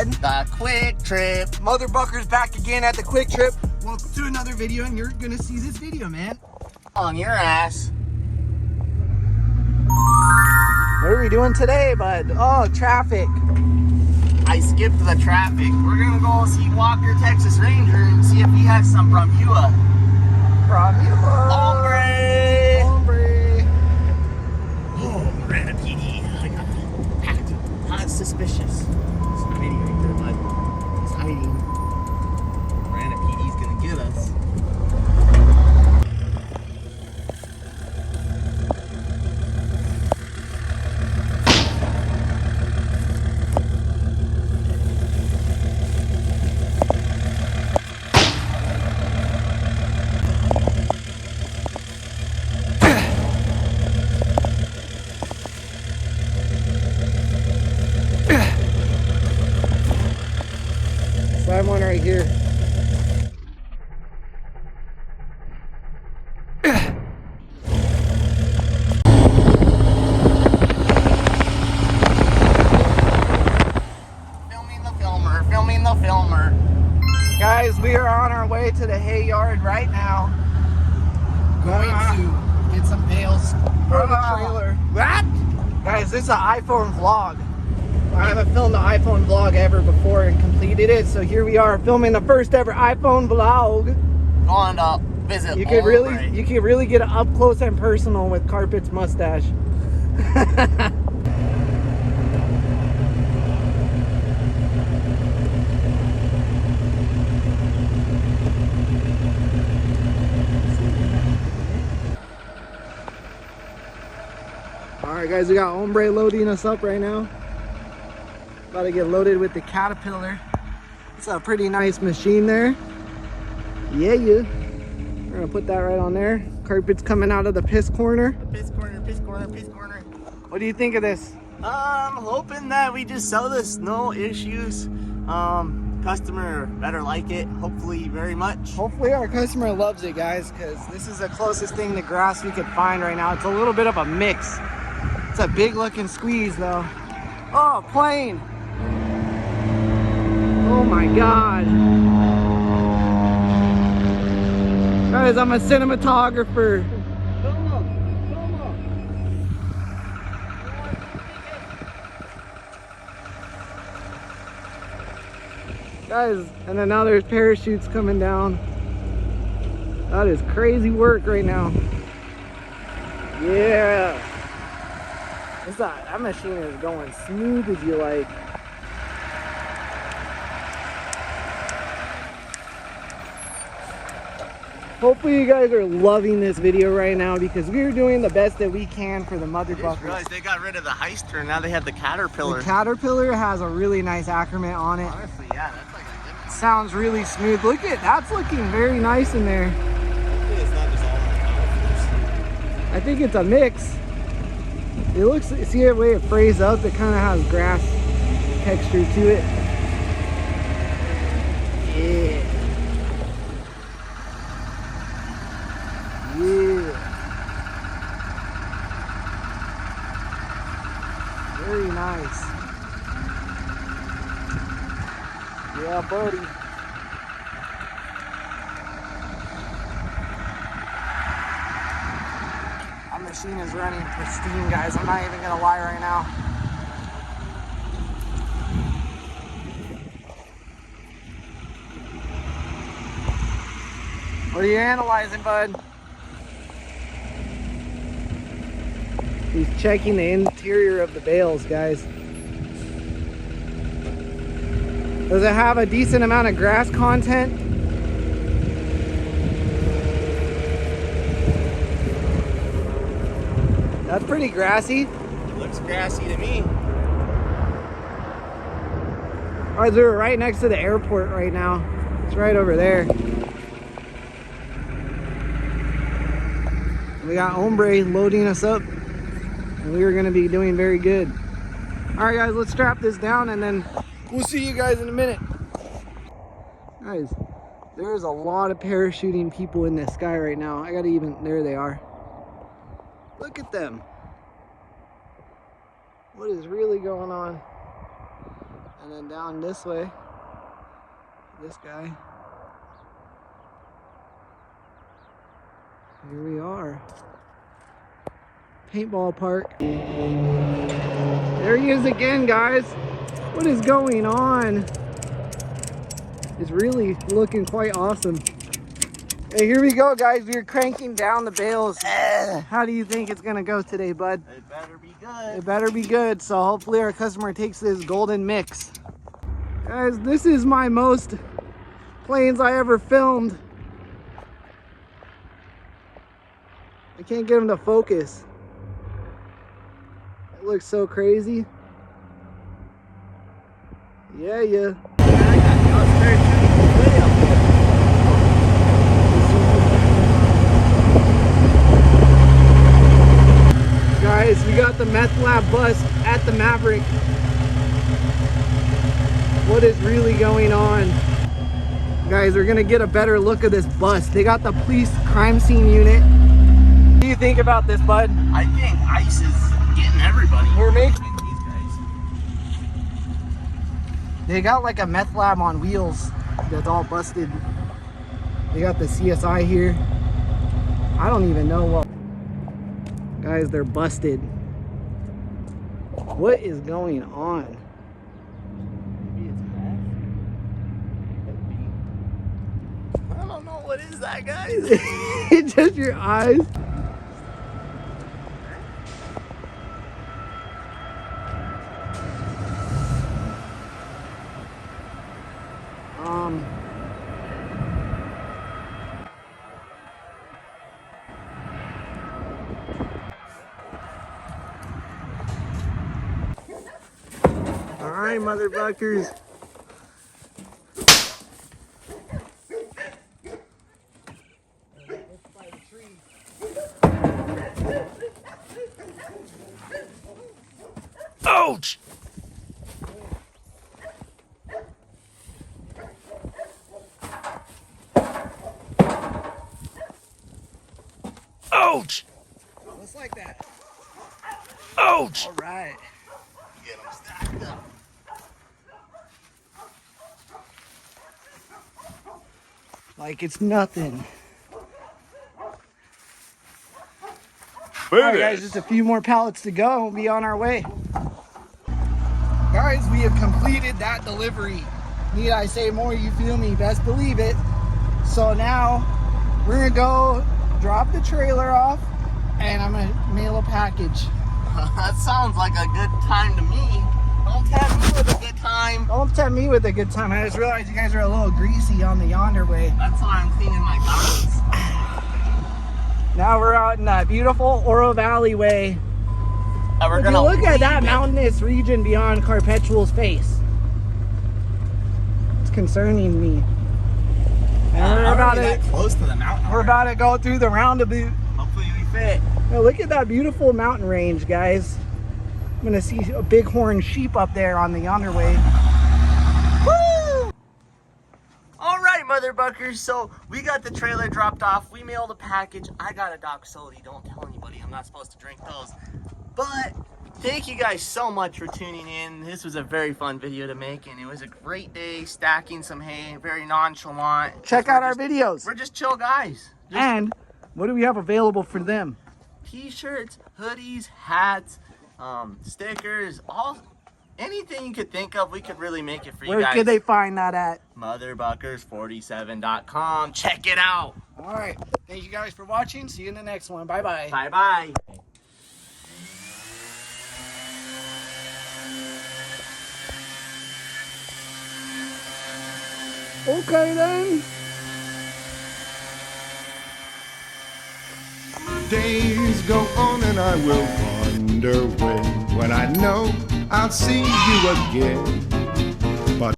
bud? The Quick Trip. Motherbucker's back again at the Quick Trip. Welcome to another video, and you're gonna see this video, man. On your ass. What are we doing today, bud? Oh, traffic. I skipped the traffic. We're gonna go see Walker, Texas Ranger, and see if he has some Bromula. Bromula. Hombre. Hombre. Oh, Miranda PD. I got packed. Not suspicious. It's a video right there, bud. He's hiding. Miranda PD's gonna get us. I have one right here. Filming the filmer. Guys, we are on our way to the hay yard right now. Going to get some bales For the trailer. What? Guys, this is an iPhone vlog. I haven't filmed an iPhone vlog ever before and completed it, so here we are filming the first ever iPhone vlog. Going to visit You could really get up close and personal with Carpet's mustache. Alright guys, we got Hombre loading us up right now. About to get loaded with the Caterpillar. It's a pretty nice machine there. Yeah. We're gonna put that right on there. Carpet's coming out of the piss corner. The piss corner, piss corner, piss corner. What do you think of this? I'm hoping that we just sell this, no issues. Customer better like it, hopefully very much. Hopefully our customer loves it, guys, because this is the closest thing to grass we could find right now. It's a little bit of a mix. It's a big looking squeeze though. Oh, plane. Oh my God. Guys, I'm a cinematographer. Guys, and then now there's parachutes coming down. That is crazy work right now. Yeah. That machine is going smooth as you like. Hopefully you guys are loving this video right now because we're doing the best that we can for the motherbuckers. I just realized they got rid of the Heister and now they have the Caterpillar. The Caterpillar has a really nice accurate on it. Honestly, yeah, that's like a good one. Sounds really smooth. Look at that's looking very nice in there. Hopefully it's not just all on the Caterpillars. I think it's a mix. It looks, see the way it frays up, it kind of has grass texture to it. Yeah. Yeah. Very nice. Yeah, buddy. Our machine is running pristine, guys. I'm not even gonna lie right now. What are you analyzing, bud? He's checking the interior of the bales, guys. Does it have a decent amount of grass content? That's pretty grassy. It looks grassy to me. Alright, we're right next to the airport right now. It's right over there. We got Hombre loading us up. And we are going to be doing very good. Alright guys, let's strap this down and then we'll see you guys in a minute. Guys, there's a lot of parachuting people in the sky right now. I gotta even, there they are. Look at them. What is really going on? And then down this way, this guy. Here we are. Paintball park. There he is again, guys. What is going on? It's really looking quite awesome. Hey, here we go, guys. We're cranking down the bales. How do you think it's gonna go today, bud? It better be good. It better be good. So hopefully our customer takes this golden mix. Guys, this is my most planes I ever filmed. I can't get him to focus. It looks so crazy. Yeah. Guys, we got the meth lab bus at the Maverick. What is really going on? Guys, we're gonna get a better look at this bus. They got the police crime scene unit. What do you think about this, bud? I think ICE is getting everybody. We're making these guys. They got like a meth lab on wheels that's all busted. They got the CSI here. I don't even know what. Guys, they're busted. What is going on? Maybe it's meth. I don't know. What is that, guys? It's just your eyes. All right, motherfuckers. Ouch! Ouch! Just like that. Ouch! All right. Get them stacked up. Like it's nothing. All right, guys, just a few more pallets to go and we'll be on our way. Guys, we have completed that delivery. Need I say more? You feel me? Best believe it. So now we're gonna go drop the trailer off and I'm gonna mail a package. That sounds like a good time to me. Don't tempt me with a good time. Don't tempt me with a good time. I just realized you guys are a little greasy on the yonder way. That's why I'm cleaning my garments. Now we're out in that beautiful Oro Valley way. And we're If you gonna look at that leave it. mountainous region beyond Carpetual's face. It's concerning me. And we're about that to close to the mountain. we're about to go through the roundabout. Hopefully we fit. Now look at that beautiful mountain range, guys. I'm gonna see a bighorn sheep up there on the yonder way. Woo! All right, mother buckers. So we got the trailer dropped off. We mailed a package. I got a Doc Sody. Don't tell anybody. I'm not supposed to drink those. But thank you guys so much for tuning in. This was a very fun video to make, and it was a great day stacking some hay. Very nonchalant. Check out our videos. We're just chill guys. Just And what do we have available for them? t-shirts, hoodies, hats, stickers, anything you could think of. We could really make it for you Where guys. could they find that at? motherbuckers47.com. Check it out. All right. Thank you guys for watching. See you in the next one. Bye-bye. Bye-bye. Okay then. Days go on and I will wonder when I know I'll see you again.